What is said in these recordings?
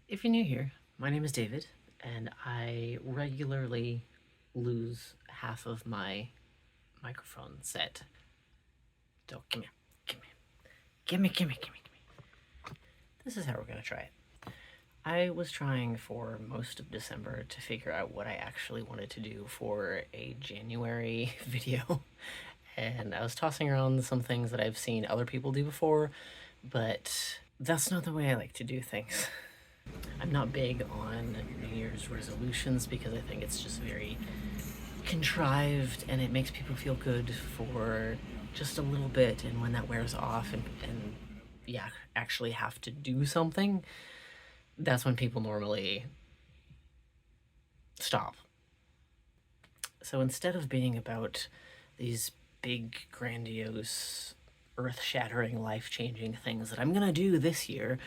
If you're new here, my name is David, and I regularly lose half of my microphone set. So come here, come here, gimme. This is how we're gonna try it. I was trying for most of December to figure out what I actually wanted to do for a January video, and I was tossing around some things that I've seen other people do before, but that's not the way I like to do things. I'm not big on New Year's resolutions because I think it's just very contrived and it makes people feel good for just a little bit, and when that wears off and yeah, actually have to do something, that's when people normally stop. So instead of being about these big, grandiose, earth-shattering, life-changing things that I'm gonna do this year,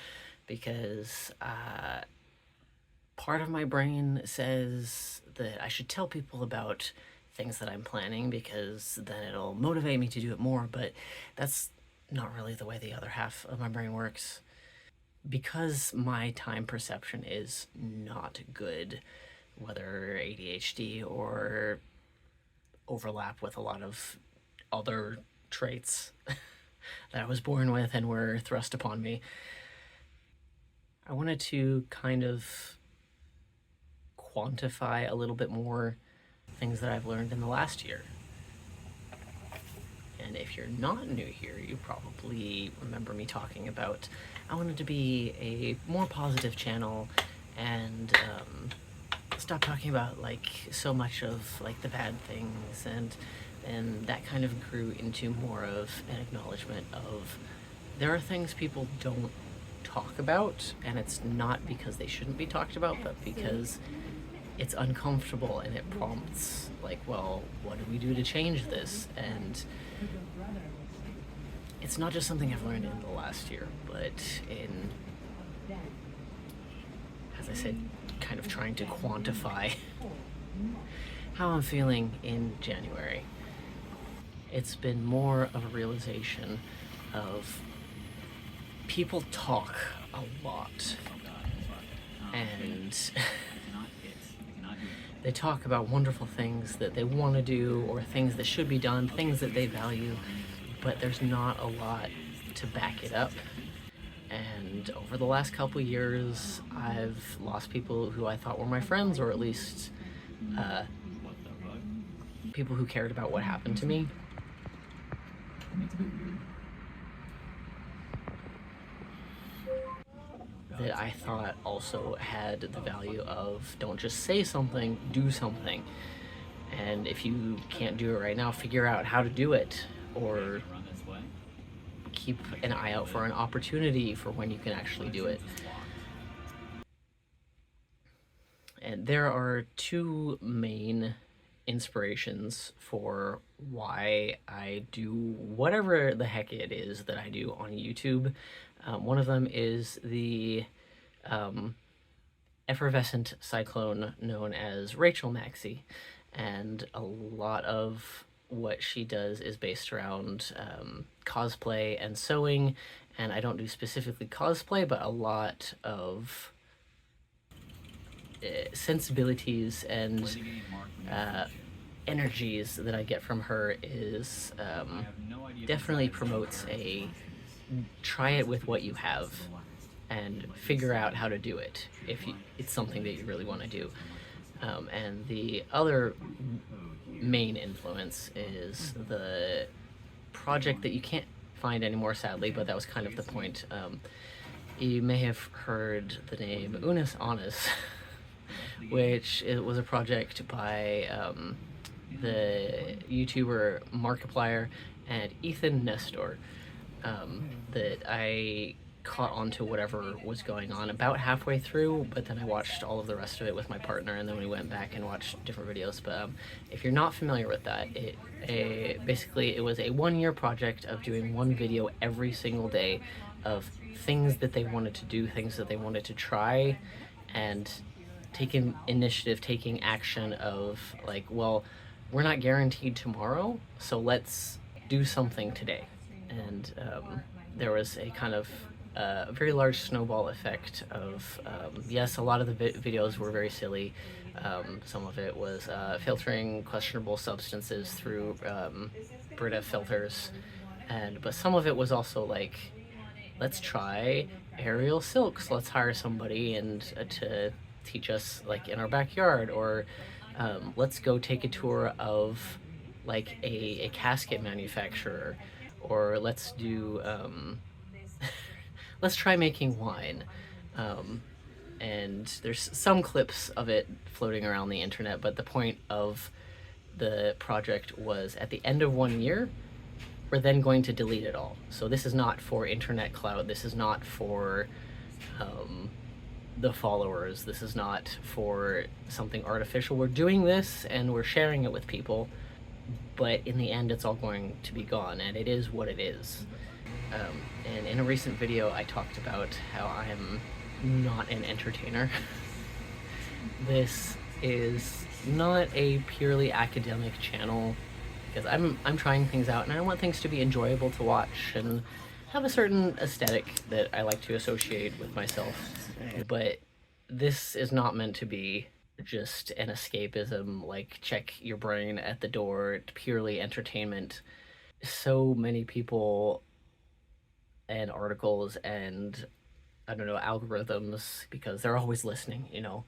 because part of my brain says that I should tell people about things that I'm planning because then it'll motivate me to do it more, but that's not really the way the other half of my brain works. Because my time perception is not good, whether ADHD or overlap with a lot of other traits that I was born with and were thrust upon me, I wanted to kind of quantify a little bit more things that I've learned in the last year. And if you're not new here, you probably remember me talking about I wanted to be a more positive channel and stop talking about like so much of like the bad things, and that kind of grew into more of an acknowledgement of there are things people don't talk about, and it's not because they shouldn't be talked about, but because it's uncomfortable and it prompts like, well, what do we do to change this? And it's not just something I've learned in the last year, but in, as I said, kind of trying to quantify how I'm feeling in January. It's been more of a realization of people talk a lot, and they talk about wonderful things that they want to do or things that should be done, things that they value, but there's not a lot to back it up. And over the last couple years, I've lost people who I thought were my friends, or at least people who cared about what happened to me. That I thought also had the value of don't just say something, do something. And if you can't do it right now, figure out how to do it, or keep an eye out for an opportunity for when you can actually do it. And there are two main inspirations for why I do whatever the heck it is that I do on YouTube. One of them is the effervescent cyclone known as Rachel Maxey, and a lot of what she does is based around cosplay and sewing, and I don't do specifically cosplay, but a lot of sensibilities and energies that I get from her is definitely promotes a try it with what you have and figure out how to do it if it's something that you really want to do. And the other main influence is the project that you can't find anymore, sadly, but that was kind of the point. You may have heard the name Unis Honest, which it was a project by the YouTuber Markiplier and Ethan Nestor, that I caught onto whatever was going on about halfway through, but then I watched all of the rest of it with my partner, and then we went back and watched different videos. But if you're not familiar with that, basically it was a 1-year project of doing one video every single day of things that they wanted to do, things that they wanted to try, and taking initiative, taking action of like, well, we're not guaranteed tomorrow, so let's do something today. And there was a kind of a very large snowball effect of, yes, a lot of the videos were very silly. Some of it was filtering questionable substances through Brita filters, but some of it was also like, let's try aerial silks. Let's hire somebody and to teach us like in our backyard, or let's go take a tour of like a casket manufacturer, or let's do let's try making wine. And there's some clips of it floating around the internet, but the point of the project was at the end of 1 year, we're then going to delete it all. So this is not for internet cloud. This is not for the followers. This is not for something artificial. We're doing this and we're sharing it with people, but in the end, it's all going to be gone, and it is what it is. And in a recent video, I talked about how I am not an entertainer. This is not a purely academic channel, because I'm trying things out and I want things to be enjoyable to watch and have a certain aesthetic that I like to associate with myself. But this is not meant to be just an escapism, like check your brain at the door, purely entertainment. So many people and articles and, I don't know, algorithms, because they're always listening, you know,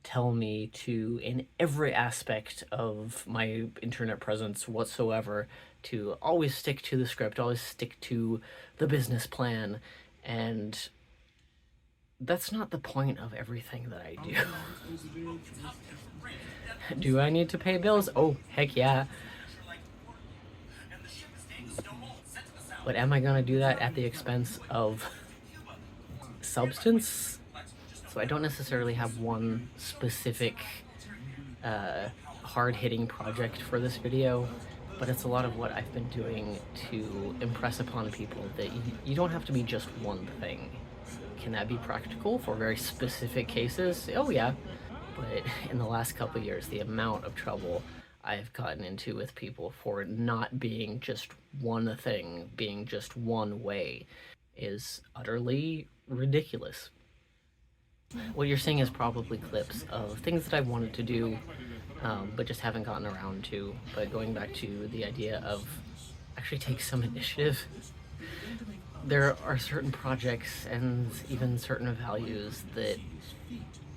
tell me to, in every aspect of my internet presence whatsoever, to always stick to the script, always stick to the business plan. And that's not the point of everything that I do. Do I need to pay bills? Oh, heck yeah. But am I gonna do that at the expense of substance? So I don't necessarily have one specific hard-hitting project for this video, but it's a lot of what I've been doing to impress upon people that you don't have to be just one thing. Can that be practical for very specific cases? Oh yeah. But in the last couple of years, the amount of trouble I've gotten into with people for not being just one thing, being just one way, is utterly ridiculous. What you're seeing is probably clips of things that I wanted to do, but just haven't gotten around to. But going back to the idea of actually take some initiative, there are certain projects and even certain values that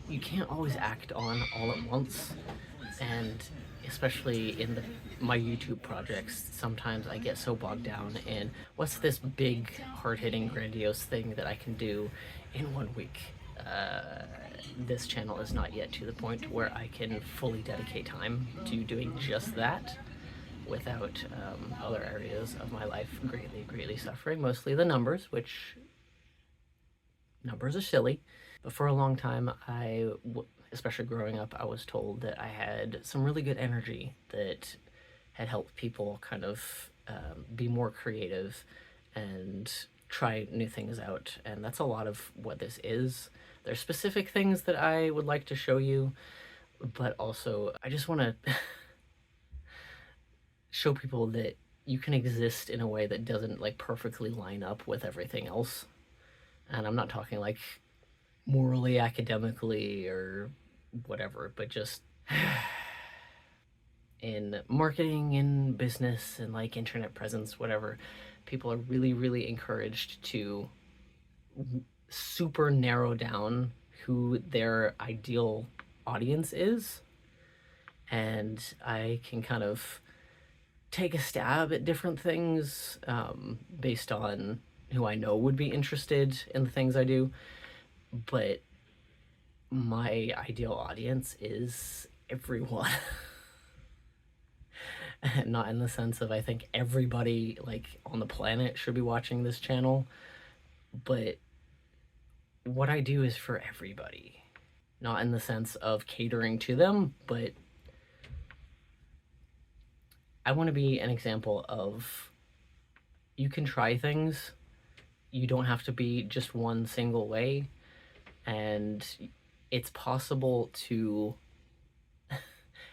you can't always act on all at once. And especially in my YouTube projects, sometimes I get so bogged down in what's this big, hard-hitting, grandiose thing that I can do in 1 week. This channel is not yet to the point where I can fully dedicate time to doing just that without other areas of my life greatly suffering, mostly the numbers, which numbers are silly. But for a long time, especially growing up, I was told that I had some really good energy that had helped people kind of be more creative and try new things out. And that's a lot of what this is. There's specific things that I would like to show you, but also I just want to show people that you can exist in a way that doesn't like perfectly line up with everything else. And I'm not talking like morally, academically, or whatever, but just in marketing, in business, and like internet presence, whatever, people are really encouraged to super narrow down who their ideal audience is. And I can kind of take a stab at different things based on who I know would be interested in the things I do. But my ideal audience is everyone. Not in the sense of I think everybody like on the planet should be watching this channel, but what I do is for everybody. Not in the sense of catering to them, but I want to be an example of you can try things. You don't have to be just one single way. And it's possible to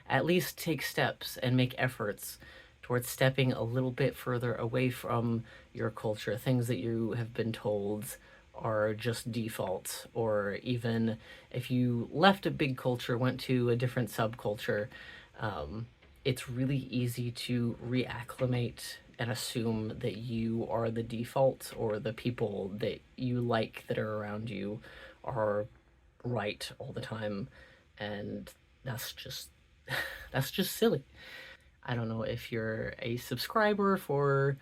at least take steps and make efforts towards stepping a little bit further away from your culture, things that you have been told are just default, or even if you left a big culture, went to a different subculture, it's really easy to reacclimate and assume that you are the default, or the people that you like that are around you are right all the time, and that's just that's just silly. I don't know if you're a subscriber for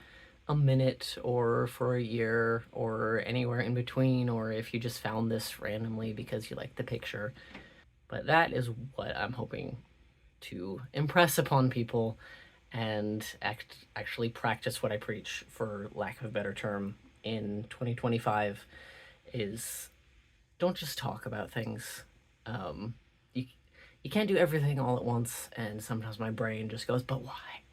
a minute or for a year or anywhere in between, or if you just found this randomly because you like the picture. But that is what I'm hoping to impress upon people, and actually practice what I preach, for lack of a better term, in 2025, is don't just talk about things. You, you can't do everything all at once, and sometimes my brain just goes, but why?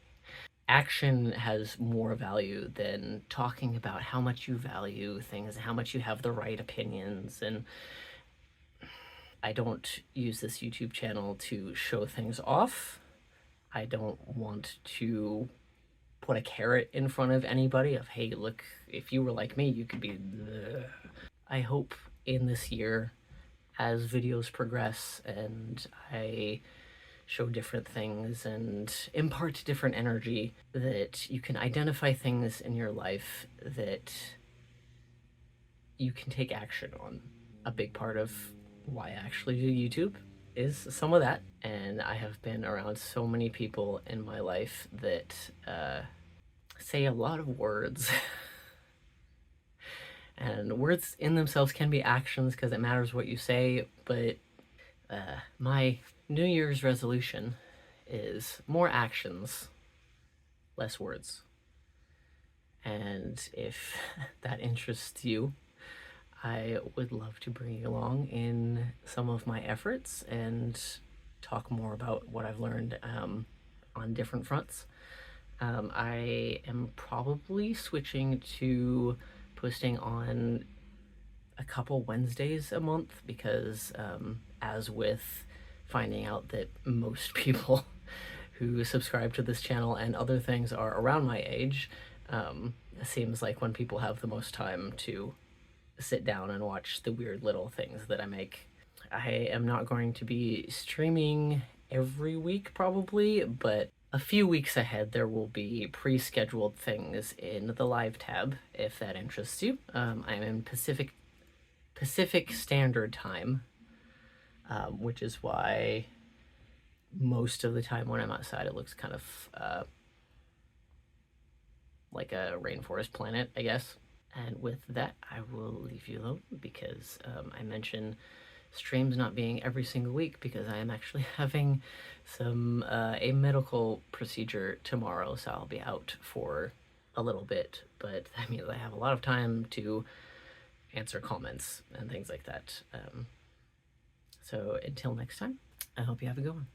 Action has more value than talking about how much you value things, how much you have the right opinions. And I don't use this YouTube channel to show things off. I don't want to put a carrot in front of anybody of, hey, look, if you were like me, you could be the... I hope in this year, as videos progress and I show different things and impart different energy, that you can identify things in your life that you can take action on. A big part of why I actually do YouTube is some of that. And I have been around so many people in my life that say a lot of words. And words in themselves can be actions because it matters what you say, but my New Year's resolution is more actions, less words. And if that interests you, I would love to bring you along in some of my efforts and talk more about what I've learned on different fronts. I am probably switching to posting on a couple Wednesdays a month because, as with finding out that most people who subscribe to this channel and other things are around my age, it seems like when people have the most time to sit down and watch the weird little things that I make. I am not going to be streaming every week probably, but a few weeks ahead there will be pre-scheduled things in the live tab if that interests you. I'm in Pacific Standard Time, which is why most of the time when I'm outside it looks kind of like a rainforest planet, I guess. And with that, I will leave you alone because I mentioned streams not being every single week because I am actually having a medical procedure tomorrow, so I'll be out for a little bit, but that means I have a lot of time to answer comments and things like that. So until next time, I hope you have a good one.